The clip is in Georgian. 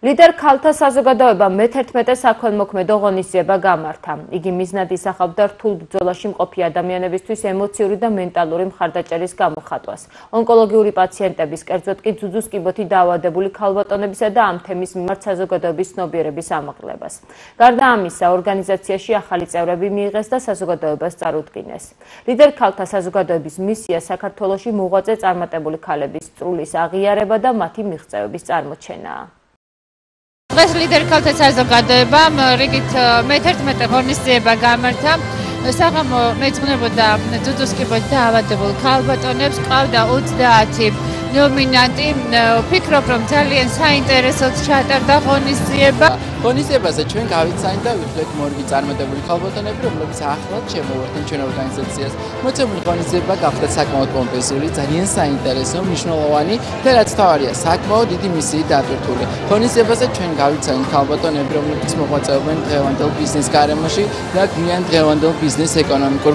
ლიდერ ქალთა საზოგადოებამ მე-11 საქველმოქმედო ღონისძიება გამართა. იგი მიზნად ისახავდა რთულ ბრძოლაში მყოფი ადამიანებისთვის ემოციური და მენტალური მხარდაჭერის გამოხატვას. ონკოლოგიური პაციენტების, კერძოდ კი ძუძუს კიბოთი დაავადებული ქალბატონებისა და ამ თემის მიმართ საზოგადოების ცნობიერების ამაღლებას. გარდა ამისა, ორგანიზაციაში ახალი წევრები მიიღეს და საზოგადოებას წარუდგინეს. ლიდერ ქალთა საზოგადოების მისია საქართველოში მოღვაწე წარმატებული ქალების სწრულის აღიარება და მათი მიღწევების წარმოჩენაა. დღეს ლიდერ ქალთა საზოგადოებამ რიგით მე-11 ღონისძიება გამართა. საღამო მეძღვნებოდა ძუძუს კიბოთი დაავადებულ ქალბატონებს, ყავდა 30 ნომინანტი. ვფიქრობ, რომ ძალიან საინტერესოდ ჩატარდა ღონისძიება. ღონისძიებაზე ჩვენ გავიცანით და ვიხილეთ მორიგი წარმატებული ქალბატონები, რომლებიც ახლად შემოვარდნენ ჩვენ ორგანიზაციას. მოცემული ღონისძიება გახდა საკმაოდ პომპეზური, ძალიან საინტერესო, მნიშვნელოვანი და რაც თავარია, საკმაოდ დიდი მისიით დატვირთული. ღონისძიებაზე ჩვენ გავიცანით ქალბატონები, რომლებიც მოღვაწეობენ დღევანდელ ბიზნეს გარემოში და გვიან დღევანდელ ბიზნეს ეკონომიკურ